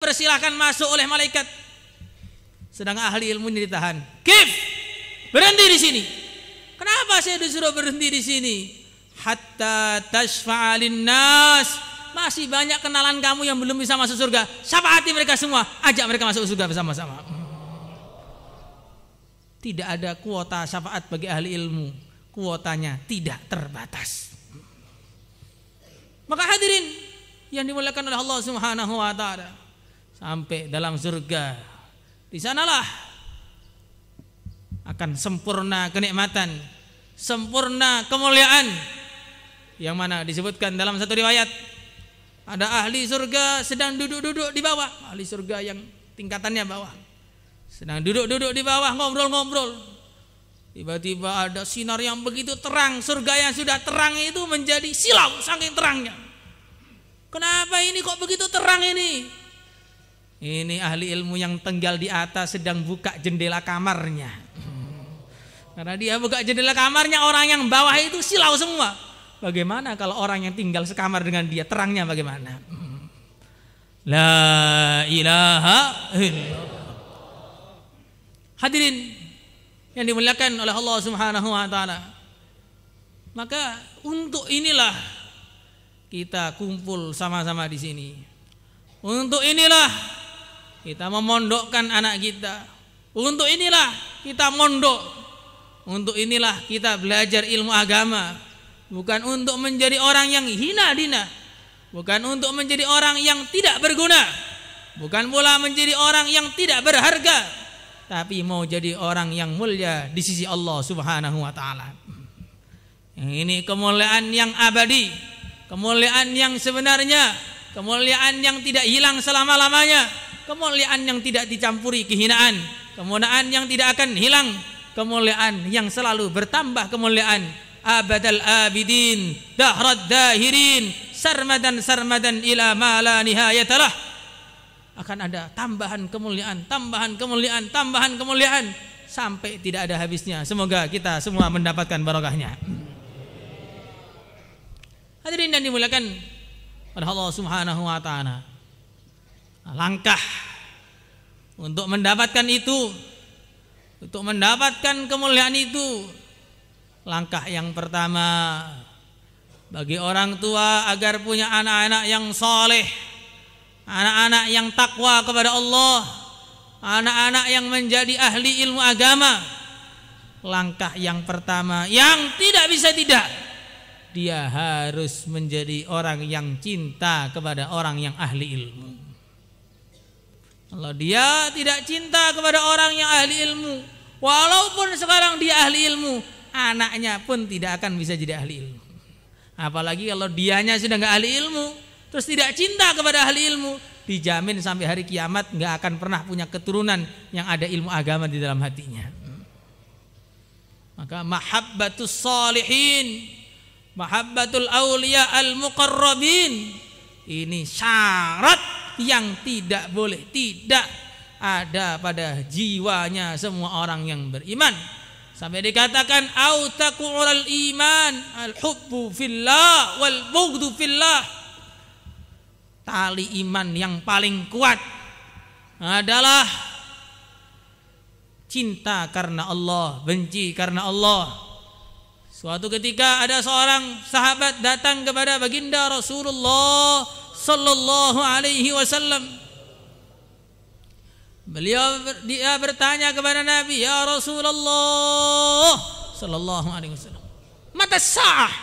dipersilahkan masuk oleh malaikat. Sedangkan ahli ilmu ini ditahan. Kif, berhenti di sini. Kenapa saya disuruh berhenti di sini? Hatta tashfa'alin nas. Masih banyak kenalan kamu yang belum bisa masuk surga. Syafaati mereka semua, ajak mereka masuk surga bersama-sama. Tidak ada kuota syafaat bagi ahli ilmu. Kuotanya tidak terbatas. Maka hadirin yang dimuliakan oleh Allah Subhanahu wa taala, sampai dalam surga, di sanalah akan sempurna kenikmatan, sempurna kemuliaan, yang mana disebutkan dalam satu riwayat ada ahli surga sedang duduk-duduk di bawah, ahli surga yang tingkatannya bawah, sedang duduk-duduk di bawah ngobrol-ngobrol. Tiba-tiba ada sinar yang begitu terang, surga yang sudah terang itu menjadi silau saking terangnya. Kenapa ini kok begitu terang ini? Ini ahli ilmu yang tinggal di atas sedang buka jendela kamarnya. Karena dia buka jendela kamarnya, orang yang bawah itu silau semua. Bagaimana kalau orang yang tinggal sekamar dengan dia, terangnya bagaimana? La ilaha illallah. Hadirin yang dimuliakan oleh Allah Subhanahu wa taala. Maka untuk inilah kita kumpul sama-sama di sini. Untuk inilah kita memondokkan anak kita. Untuk inilah kita mondok. Untuk inilah kita belajar ilmu agama. Bukan untuk menjadi orang yang hina dina. Bukan untuk menjadi orang yang tidak berguna. Bukan pula menjadi orang yang tidak berharga. Tapi mau jadi orang yang mulia di sisi Allah Subhanahu wa taala. Ini kemuliaan yang abadi, kemuliaan yang sebenarnya, kemuliaan yang tidak hilang selama-lamanya, kemuliaan yang tidak dicampuri kehinaan, kemuliaan yang tidak akan hilang, kemuliaan yang selalu bertambah kemuliaan, abadal abidin, dahrad dahirin, sarmadan sarmadan ila ma la nihayatalah. Akan ada tambahan kemuliaan, tambahan kemuliaan, tambahan kemuliaan sampai tidak ada habisnya. Semoga kita semua mendapatkan barokahnya. Hadirin yang dimuliakan oleh Allah Subhanahu wa taala. Langkah untuk mendapatkan itu, untuk mendapatkan kemuliaan itu, langkah yang pertama bagi orang tua agar punya anak-anak yang saleh, anak-anak yang takwa kepada Allah, anak-anak yang menjadi ahli ilmu agama. Langkah yang pertama yang tidak bisa tidak, dia harus menjadi orang yang cinta kepada orang yang ahli ilmu. Kalau dia tidak cinta kepada orang yang ahli ilmu, walaupun sekarang dia ahli ilmu, anaknya pun tidak akan bisa jadi ahli ilmu. Apalagi kalau dianya sudah nggak ahli ilmu, terus tidak cinta kepada ahli ilmu, dijamin sampai hari kiamat nggak akan pernah punya keturunan yang ada ilmu agama di dalam hatinya. Maka mahabbatus salihin, mahabbatul auliya al muqarrabin, ini syarat yang tidak boleh tidak ada pada jiwanya semua orang yang beriman. Sampai dikatakan autaqul iman al hubbu fillah wal bughdu fillah. Tali iman yang paling kuat adalah cinta karena Allah, benci karena Allah. Suatu ketika ada seorang sahabat datang kepada baginda Rasulullah sallallahu alaihi wasallam. Dia bertanya kepada Nabi, "Ya Rasulullah sallallahu alaihi wasallam, mata sa'ah?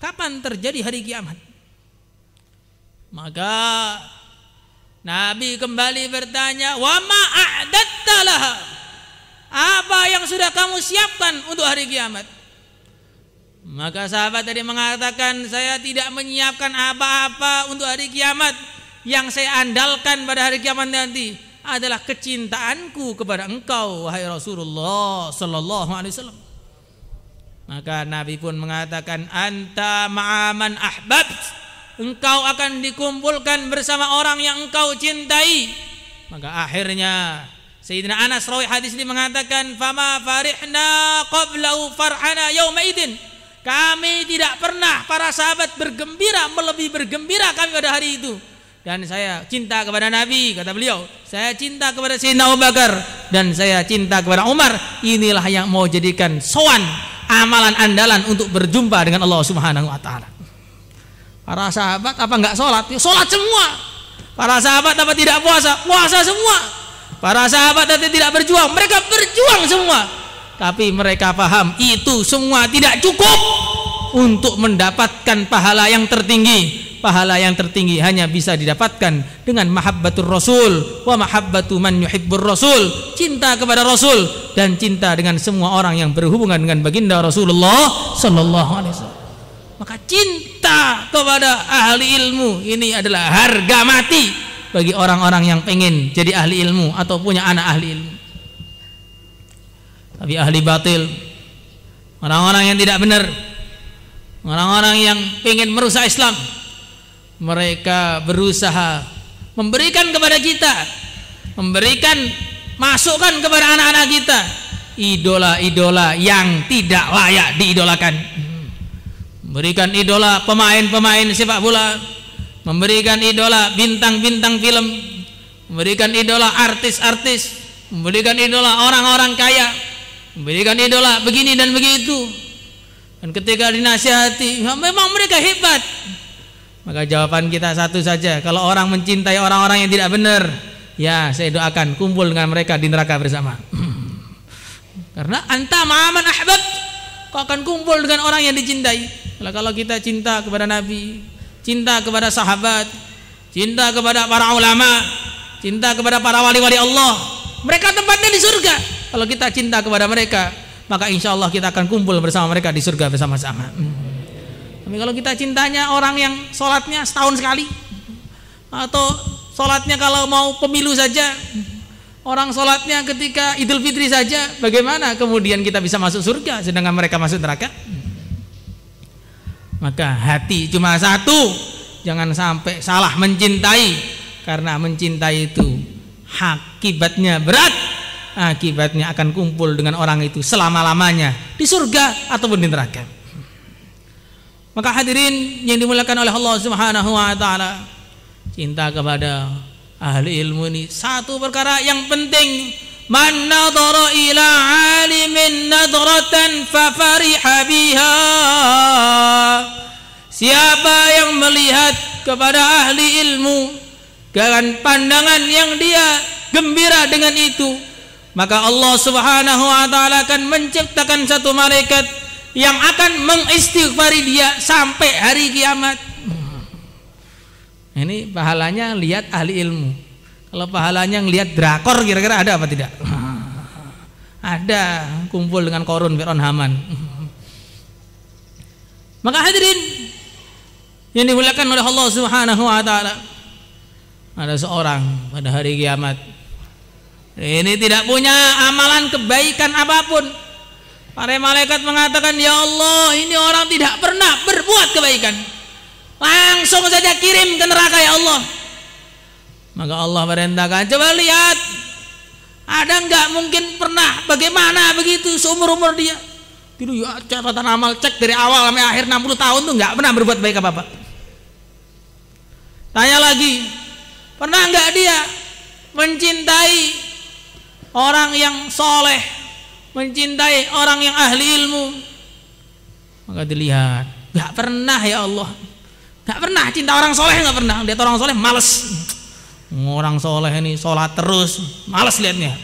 Kapan terjadi hari kiamat?" Maka Nabi kembali bertanya, "Wa ma a'datta laha?" Apa yang sudah kamu siapkan untuk hari kiamat? Maka sahabat tadi mengatakan, "Saya tidak menyiapkan apa-apa untuk hari kiamat. Yang saya andalkan pada hari kiamat nanti adalah kecintaanku kepada engkau, wahai Rasulullah sallallahu alaihi wasallam." Maka Nabi pun mengatakan, "Anta ma'aman ahbabt." Engkau akan dikumpulkan bersama orang yang engkau cintai. Maka akhirnya Sayyidina Anas rawi hadis ini mengatakan, "Fama farihna qablau farhana yauma idin." Kami tidak pernah para sahabat bergembira melebihi bergembira kami pada hari itu. dan saya cinta kepada Nabi, kata beliau. Saya cinta kepada Sayyidina Abu Bakar dan saya cinta kepada Umar. Inilah yang mau jadikan sowan, amalan andalan untuk berjumpa dengan Allah Subhanahu wa taala. Para sahabat apa enggak sholat? Ya, sholat semua. Para sahabat apa tidak puasa? Puasa semua. Para sahabat apa tidak berjuang? Mereka berjuang semua. Tapi mereka paham itu semua tidak cukup untuk mendapatkan pahala yang tertinggi. Pahala yang tertinggi hanya bisa didapatkan dengan mahabbatur Rasul wa mahabbatu man yuhibbur Rasul, cinta kepada Rasul dan cinta dengan semua orang yang berhubungan dengan baginda Rasulullah sallallahu alaihi wasallam. Maka cinta kepada ahli ilmu ini adalah harga mati bagi orang-orang yang pengen jadi ahli ilmu atau punya anak ahli ilmu. Tapi ahli batil, orang-orang yang tidak benar, orang-orang yang pengen merusak Islam, mereka berusaha memberikan kepada kita, memberikan masukan kepada anak-anak kita idola-idola yang tidak layak diidolakan. Memberikan idola pemain-pemain sepak bola, memberikan idola bintang-bintang film, memberikan idola artis-artis, memberikan idola orang-orang kaya, memberikan idola begini dan begitu. Dan ketika dinasihati, memang mereka hebat. Maka jawaban kita satu saja, kalau orang mencintai orang-orang yang tidak benar, ya saya doakan kumpul dengan mereka di neraka bersama. Karena anta ma'aman ahbab, kau akan kumpul dengan orang yang dicintai. Kalau kita cinta kepada Nabi, cinta kepada sahabat, cinta kepada para ulama, cinta kepada para wali-wali Allah, mereka tempatnya di surga. Kalau kita cinta kepada mereka, maka insya Allah kita akan kumpul bersama mereka di surga bersama-sama. Tapi kalau kita cintanya orang yang sholatnya setahun sekali, atau sholatnya kalau mau pemilu saja, orang sholatnya ketika Idul Fitri saja, bagaimana kemudian kita bisa masuk surga sedangkan mereka masuk neraka? Maka hati cuma satu, jangan sampai salah mencintai, karena mencintai itu akibatnya berat, akibatnya akan kumpul dengan orang itu selama-lamanya di surga ataupun di neraka. Maka hadirin yang dimuliakan oleh Allah Subhanahu wa taala, cinta kepada ahli ilmu ini satu perkara yang penting. Man nadhara ila alimin nadratan fa fariha biha. Siapa yang melihat kepada ahli ilmu dengan pandangan yang dia gembira dengan itu, maka Allah Subhanahu wa taala akan menciptakan satu malaikat yang akan mengistighfari dia sampai hari kiamat. Ini pahalanya lihat ahli ilmu. Kalau pahalanya ngelihat drakor kira-kira ada apa tidak? Ada, kumpul dengan Korun, Fir'aun, Haman. Maka hadirin yang dimuliakan oleh Allah Subhanahu wa taala, ada seorang pada hari kiamat ini tidak punya amalan kebaikan apapun. Para malaikat mengatakan, ya Allah, ini orang tidak pernah berbuat kebaikan, langsung saja kirim ke neraka ya Allah. Maka Allah perintahkan, coba lihat, ada enggak mungkin pernah bagaimana begitu seumur-umur dia. Itu ya catatan amal, cek dari awal sampai akhir 60 tahun tuh enggak pernah berbuat baik apa-apa. Tanya lagi, pernah enggak dia mencintai orang yang soleh, mencintai orang yang ahli ilmu? Maka dilihat, enggak pernah ya Allah. Enggak pernah cinta orang soleh, enggak pernah. Lihat orang soleh males. Orang soleh ini sholat terus, malas lihatnya.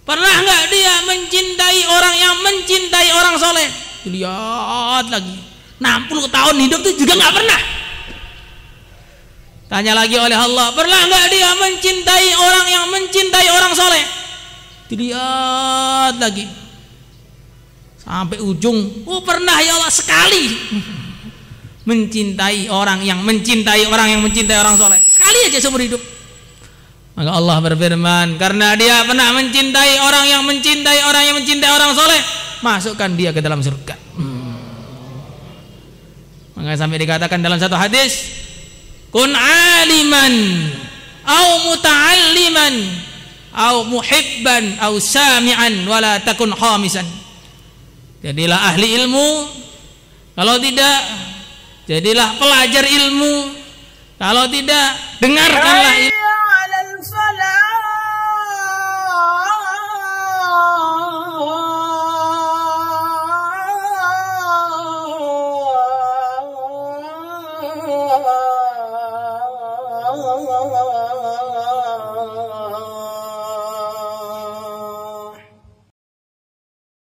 Pernah nggak dia mencintai orang yang mencintai orang soleh? Lihat lagi, 60 tahun hidup itu juga nggak pernah. Tanya lagi oleh Allah, pernah nggak dia mencintai orang yang mencintai orang soleh? Dilihat lagi sampai ujung, oh pernah ya Allah sekali. Mencintai orang yang mencintai orang yang mencintai orang soleh, sekali aja seumur hidup. Maka Allah berfirman, karena dia pernah mencintai orang yang mencintai orang yang mencintai orang soleh, masukkan dia ke dalam surga. Maka sampai dikatakan dalam satu hadis, kun aliman au muta'alliman au muhibban au sami'an wala takun khamisan. Jadilah ahli ilmu, kalau tidak jadilah pelajar ilmu, Kalau tidak, dengarkanlah ini. Allah